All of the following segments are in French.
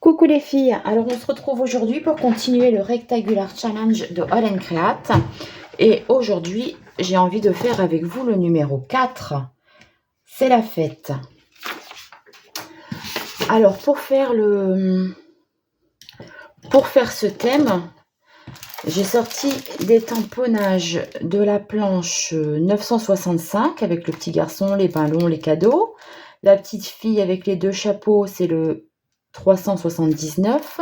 Coucou les filles, alors on se retrouve aujourd'hui pour continuer le Rectangular Challenge de All & Create. Et aujourd'hui, j'ai envie de faire avec vous le numéro 4. C'est la fête. Alors pour faire ce thème, j'ai sorti des tamponnages de la planche 965 avec le petit garçon, les ballons, les cadeaux. La petite fille avec les deux chapeaux, c'est le 379.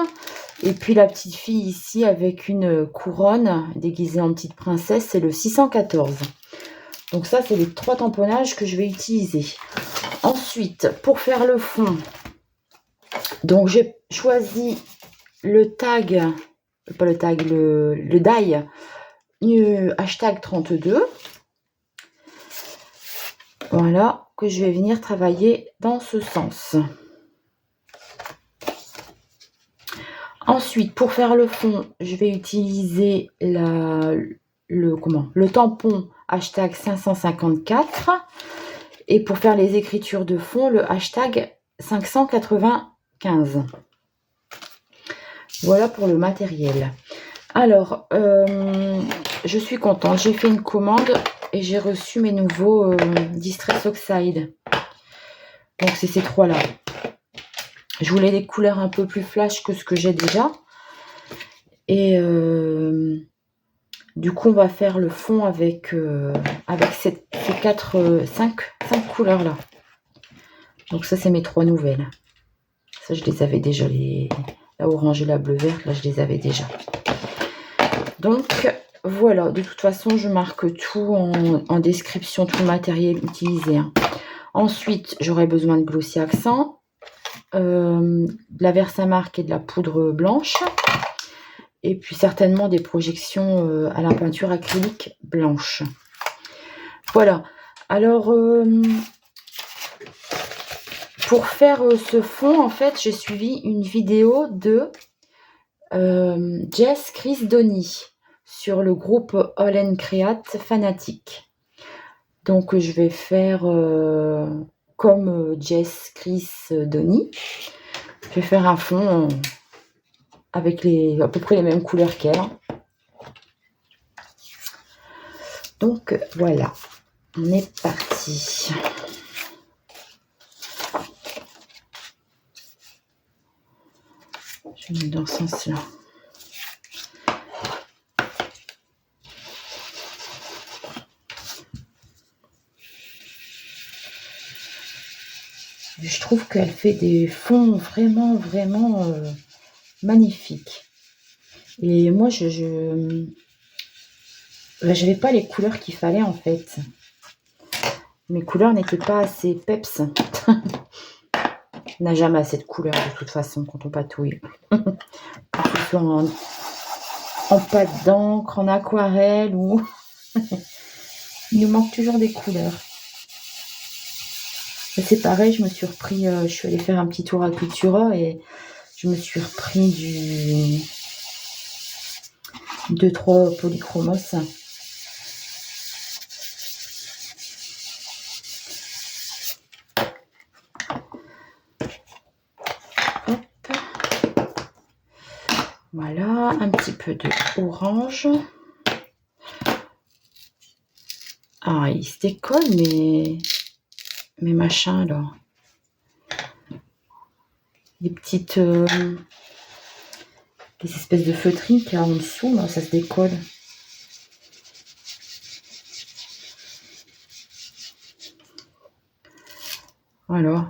Et puis la petite fille ici avec une couronne déguisée en petite princesse, c'est le 614. Donc ça, c'est les 3 tamponnages que je vais utiliser. Ensuite, pour faire le fond, donc j'ai choisi le tag, pas le tag, le die hashtag 32. Voilà, que je vais venir travailler dans ce sens. Ensuite, pour faire le fond, je vais utiliser le tampon hashtag 554. Et pour faire les écritures de fond, le hashtag 595. Voilà pour le matériel. Alors, je suis contente. J'ai fait une commande et j'ai reçu mes nouveaux Distress Oxide. Donc, c'est ces 3-là. Je voulais des couleurs un peu plus flash que ce que j'ai déjà. Et du coup, on va faire le fond avec ces 5 couleurs-là. Donc ça, c'est mes 3 nouvelles. Ça, je les avais déjà. La orange et la bleu verte, là, je les avais déjà. Donc, voilà. De toute façon, je marque tout en description, tout le matériel utilisé. Ensuite, j'aurai besoin de glossy accent. De la Versamark et de la poudre blanche, et puis certainement des projections à la peinture acrylique blanche. Voilà. Alors pour faire ce fond, en fait, j'ai suivi une vidéo de Jess Chris Donny sur le groupe All & Create Fanatique. Donc je vais faire comme Jess Chris Donny. Je vais faire un fond avec à peu près les mêmes couleurs qu'elle. Donc voilà, on est parti. Je vais mettre dans ce sens-là. Je trouve qu'elle fait des fonds vraiment magnifiques. Et moi, je n'avais pas les couleurs qu'il fallait en fait. Mes couleurs n'étaient pas assez peps. On n'a jamais assez de couleurs de toute façon quand on patouille. Que ce soit en pâte d'encre, en aquarelle ou... Il nous manque toujours des couleurs. C'est pareil, je me suis repris, je suis allée faire un petit tour à Cultura et je me suis repris 2-3 polychromos. Hop. Voilà, un petit peu de orange. Ah, il se décolle, mes machins là. Des petites... des espèces de feutrines qu'il y a en dessous, là, ça se décolle. Voilà.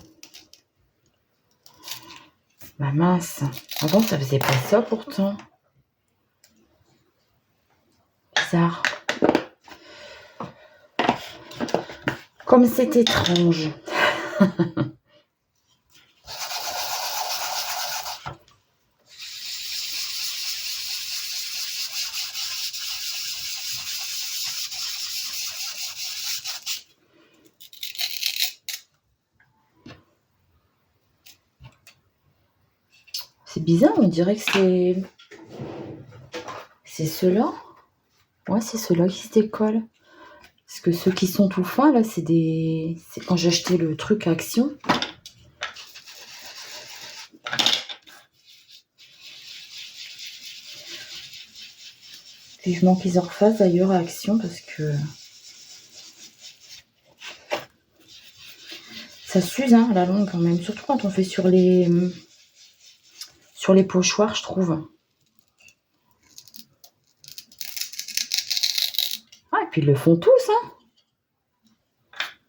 Bah mince. Avant, ça faisait pas ça pourtant. Bizarre. Comme c'est étrange. C'est bizarre, on dirait que c'est ceux-là. Ouais, c'est ceux-là qui se décollent. Parce que ceux qui sont tout fins, là, c'est quand j'ai acheté le truc Action. Vivement qu'ils en refassent d'ailleurs à Action parce que ça s'use hein, à la longue quand même. Surtout quand on fait sur les pochoirs, je trouve. Ah, et puis ils le font tous, hein.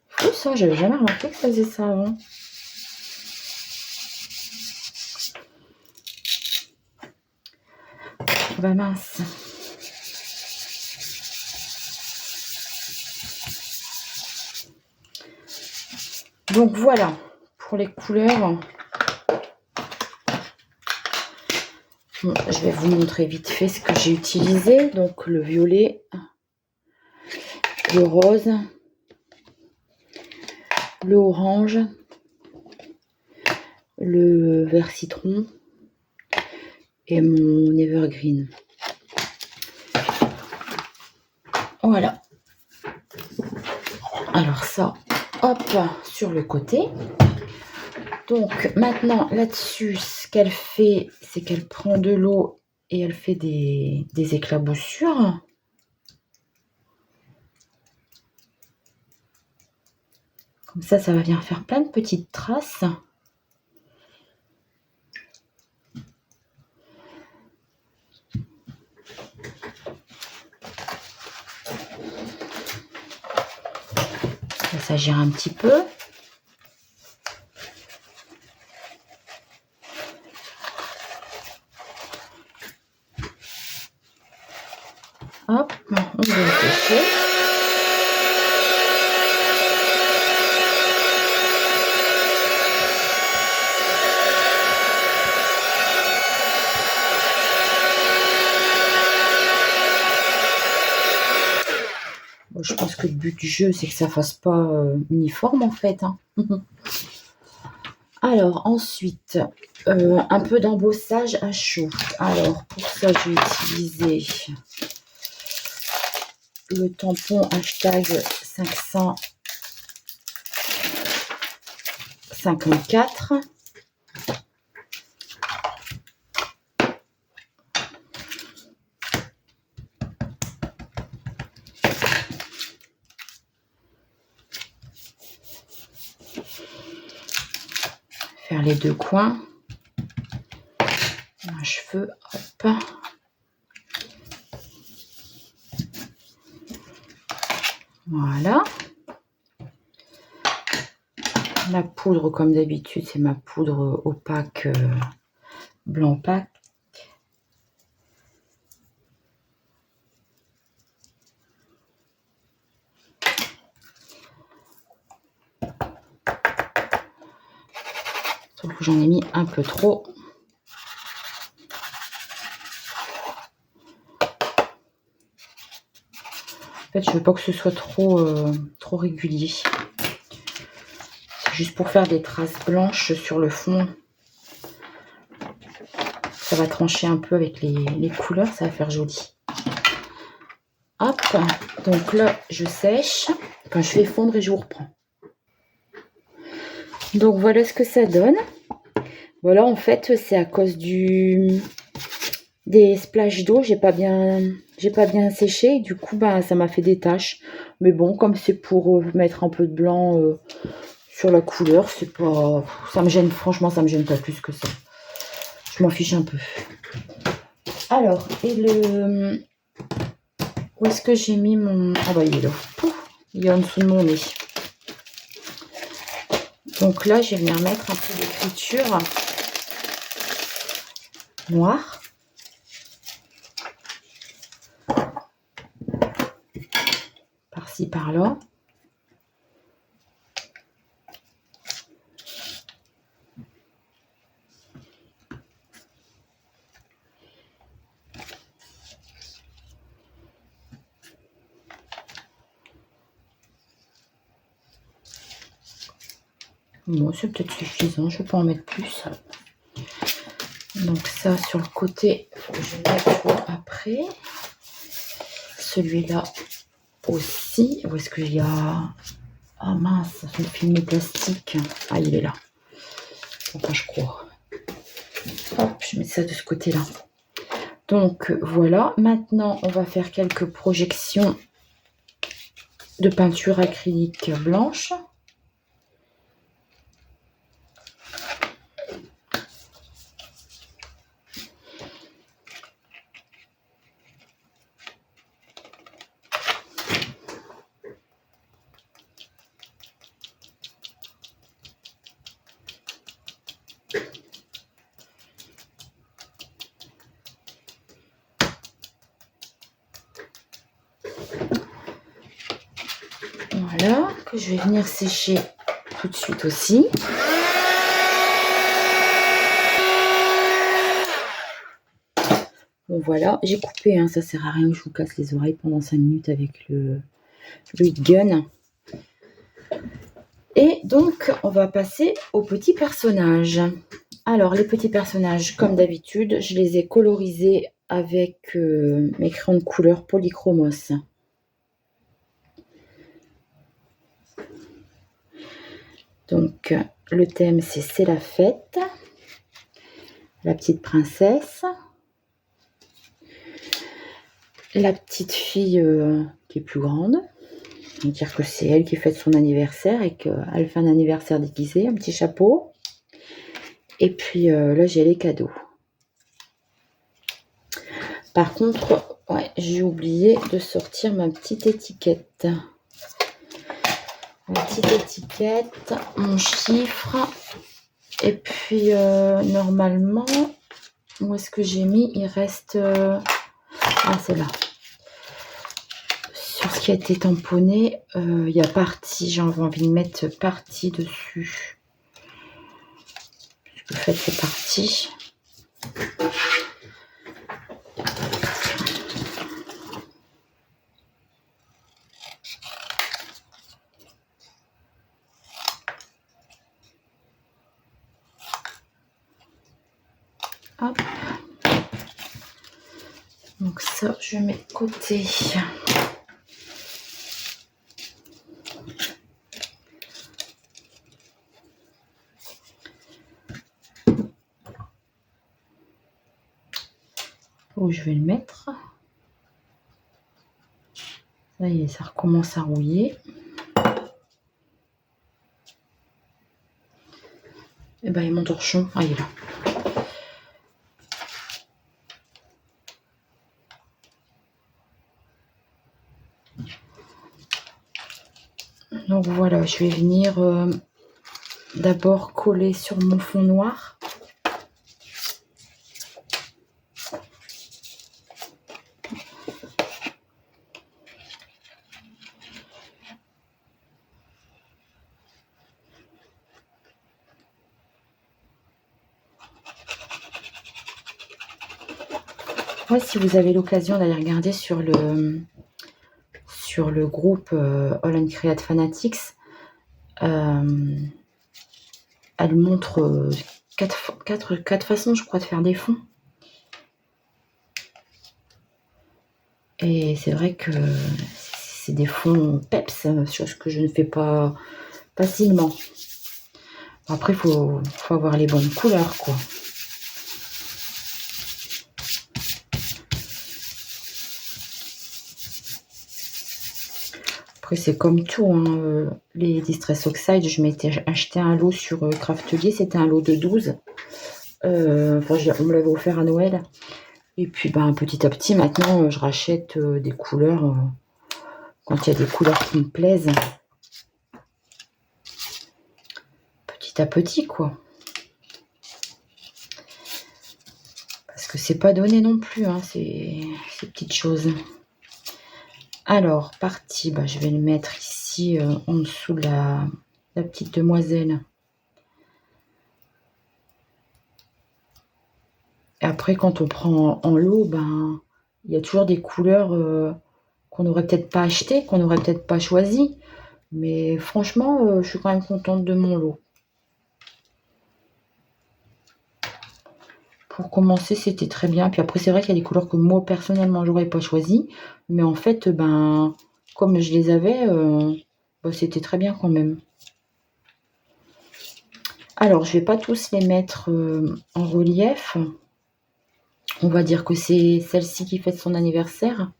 Fou ça, j'avais jamais remarqué que ça faisait ça avant. Bah mince. Donc voilà, pour les couleurs. Bon, je vais vous montrer vite fait ce que j'ai utilisé. Donc le violet, le rose, le orange, le vert citron et mon evergreen. Voilà. Alors ça, hop, sur le côté. Donc maintenant là-dessus, ce qu'elle fait, c'est qu'elle prend de l'eau et elle fait des éclaboussures. Comme ça va venir faire plein de petites traces. Ça s'agir un petit peu. Hop, on va le sécher. Bon, je pense que le but du jeu, c'est que ça fasse pas uniforme en fait. Hein. Alors ensuite, un peu d'embossage à chaud. Alors pour ça, j'ai utilisé le tampon hashtag 554. Faire les deux coins. Un cheveu, hop. Voilà. La poudre, comme d'habitude, c'est ma poudre opaque blanc opaque. Sauf que j'en ai mis un peu trop. En fait, je veux pas que ce soit trop régulier. C'est juste pour faire des traces blanches sur le fond. Ça va trancher un peu avec les couleurs, ça va faire joli. Hop, donc là, je sèche. Enfin, je fais fondre et je vous reprends. Donc voilà ce que ça donne. Voilà, en fait, c'est à cause des splashes d'eau, j'ai pas bien séché. Du coup, ça m'a fait des taches. Mais bon, comme c'est pour mettre un peu de blanc sur la couleur, c'est pas, ça me gêne. Franchement, ça me gêne pas plus que ça. Je m'en fiche un peu. Alors, et où est-ce que j'ai mis mon... Ah bah il est là. Pouf, il est en dessous de mon nez. Donc là, je vais venir mettre un peu d'écriture noire. Par-ci, par-là. Bon, c'est peut-être suffisant, je peux en mettre plus. Donc ça, sur le côté, il faut que je nettoie après. Celui-là aussi. Où est-ce qu'il y a... Ah mince, le film plastique. Ah, il est là. Enfin, je crois. Hop, je mets ça de ce côté-là. Donc voilà, maintenant on va faire quelques projections de peinture acrylique blanche. Voilà, que je vais venir sécher tout de suite aussi. Bon voilà, j'ai coupé, hein, ça sert à rien que je vous casse les oreilles pendant 5 minutes avec le heat gun. Et donc, on va passer aux petits personnages. Alors, les petits personnages, comme d'habitude, je les ai colorisés avec mes crayons de couleur Polychromos. Donc, le thème, c'est la fête. La petite princesse. La petite fille qui est plus grande. On va dire que c'est elle qui fête son anniversaire et qu'elle fait un anniversaire déguisé, un petit chapeau. Et puis là, j'ai les cadeaux. Par contre, ouais, j'ai oublié de sortir ma petite étiquette. Ma petite étiquette, mon chiffre. Et puis, normalement, où est-ce que j'ai mis? Il reste... Ah, c'est là. Sur ce qui a été tamponné, il y a partie. J'ai envie de mettre partie dessus. En fait, c'est parti. Hop. Donc ça, je mets de côté. Où je vais le mettre. Ça y est, ça recommence à rouiller. Et ben, il y a mon torchon. Ah, il est là. Donc voilà, je vais venir d'abord coller sur mon fond noir. Ouais, si vous avez l'occasion d'aller regarder sur le groupe All and Create Fanatics, elle montre 4 façons, je crois, de faire des fonds. Et c'est vrai que c'est des fonds peps, chose que je ne fais pas facilement. Après, il faut avoir les bonnes couleurs, quoi. Après, c'est comme tout, hein, les Distress Oxide, je m'étais acheté un lot sur Craftelier, c'était un lot de 12. Enfin, on me l'avait offert à Noël. Et puis, ben, petit à petit, maintenant, je rachète des couleurs quand il y a des couleurs qui me plaisent. Petit à petit, quoi. Parce que c'est pas donné non plus, hein, ces petites choses. Alors, parti, bah, je vais le mettre ici en dessous de la petite demoiselle. Et après, quand on prend en lot, ben, il y a toujours des couleurs qu'on n'aurait peut-être pas achetées, qu'on n'aurait peut-être pas choisies. Mais franchement, je suis quand même contente de mon lot. Pour commencer, c'était très bien. Puis après, c'est vrai qu'il y a des couleurs que moi, personnellement, j'aurais pas choisies. Mais en fait, ben, comme je les avais, ben, c'était très bien quand même. Alors, je vais pas tous les mettre en relief. On va dire que c'est celle-ci qui fête son anniversaire.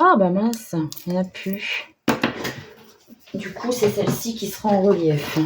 Ah bah mince, il n'y en a plus. Du coup, c'est celle-ci qui sera en relief.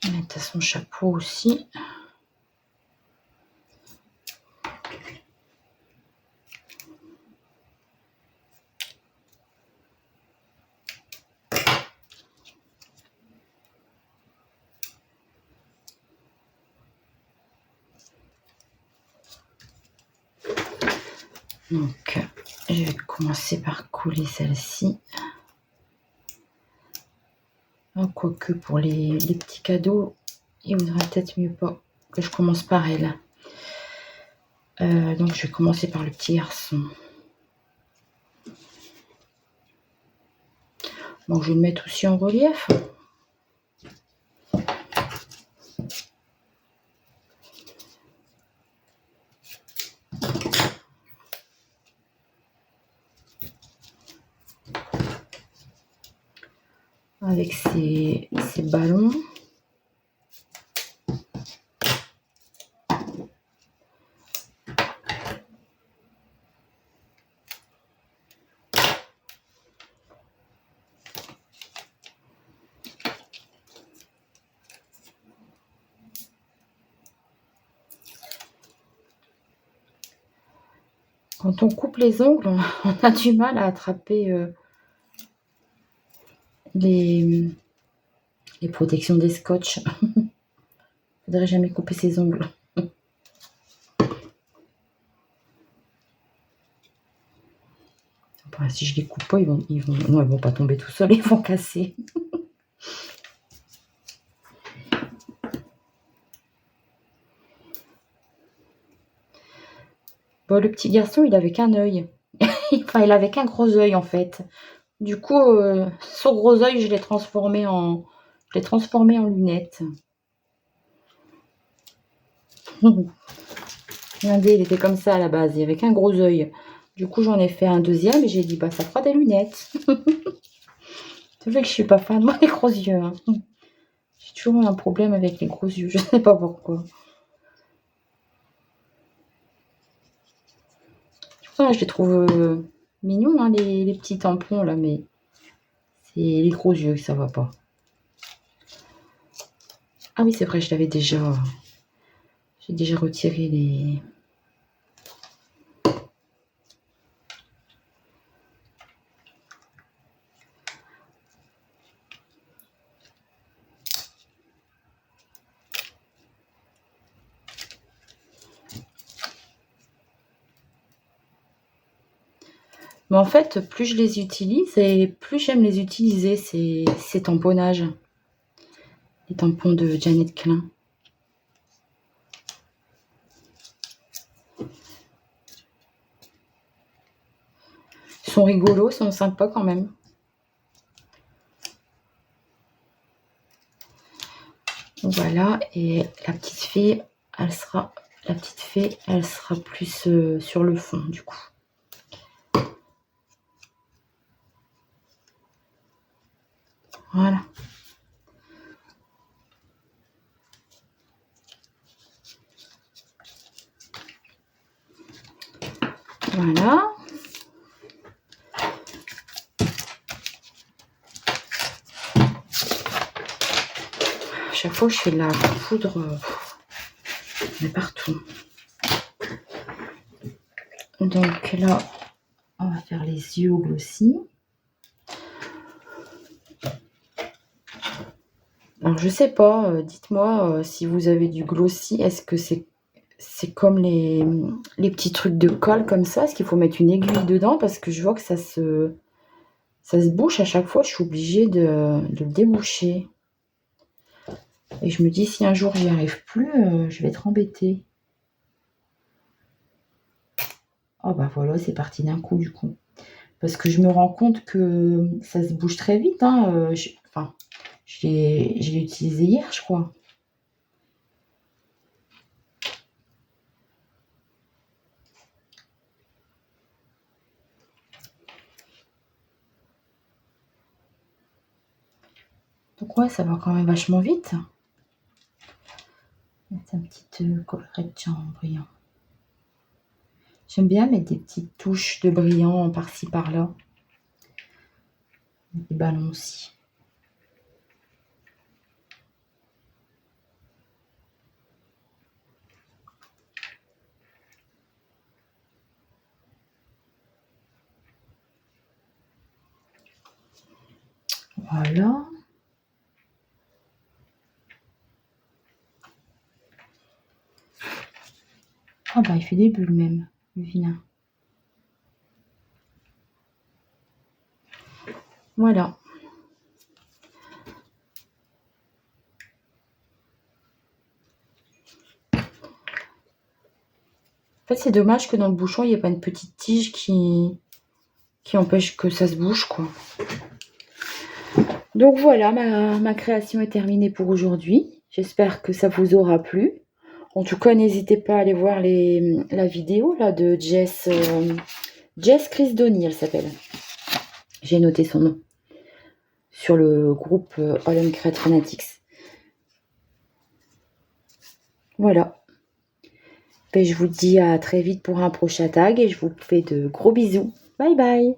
On va mettre à son chapeau aussi. Donc, je vais commencer par coller celle-ci. Quoique pour les petits cadeaux, il vaudrait peut-être mieux pas que je commence par elle. Donc, je vais commencer par le petit garçon. Bon, je vais le mettre aussi en relief. Avec ses ballons. Quand on coupe les ongles, on a du mal à attraper les protections des scotch. Faudrait jamais couper ses ongles. Enfin, si je les coupe pas, non, ils vont pas tomber tout seuls, ils vont casser. Bon, le petit garçon, il avait qu'un œil. Enfin, il avait qu'un gros œil en fait. Du coup, son gros œil, je l'ai transformé en lunettes. Regardez, il était comme ça à la base, il avait qu'un gros œil. Du coup, j'en ai fait un deuxième et j'ai dit, bah, ça fera des lunettes. C'est vrai que je suis pas fan, moi, les gros yeux. Hein. J'ai toujours eu un problème avec les gros yeux, je sais pas pourquoi. Je les trouve mignons, hein, les petits tampons, là, mais c'est les gros yeux que ça va pas. Ah oui, c'est vrai, j'ai déjà retiré les... Mais en fait, plus je les utilise et plus j'aime les utiliser, ces tamponnages. Les tampons de Janet Klein. Ils sont rigolos, ils sont sympas quand même. Voilà, et la petite fée, elle sera plus sur le fond du coup. Voilà. Voilà. À chaque fois que je fais de la poudre, mais partout. Donc là, on va faire les yeux au glossy. Alors je sais pas, dites-moi si vous avez du glossy, est-ce que c'est C'est comme les petits trucs de colle comme ça. Est-ce qu'il faut mettre une aiguille dedans? Parce que je vois que ça se bouche à chaque fois. Je suis obligée de le déboucher. Et je me dis, si un jour j'y arrive plus, je vais être embêtée. Oh bah voilà, c'est parti d'un coup du coup. Parce que je me rends compte que ça se bouge très vite. Hein. Je l'ai utilisé hier, je crois. Donc ouais, ça va quand même vachement vite. Mettre une petite collerette en brillant. J'aime bien mettre des petites touches de brillant par-ci par-là. Des ballons aussi. Voilà. Ah bah il fait des bulles même, le vilain. Voilà. En fait, c'est dommage que dans le bouchon, il n'y ait pas une petite tige qui empêche que ça se bouge, quoi. Donc voilà, ma création est terminée pour aujourd'hui. J'espère que ça vous aura plu. En tout cas, n'hésitez pas à aller voir la vidéo là, de Jess Crisdoni, elle s'appelle. J'ai noté son nom sur le groupe All Create Fanatics. Voilà. Et je vous dis à très vite pour un prochain tag et je vous fais de gros bisous. Bye bye.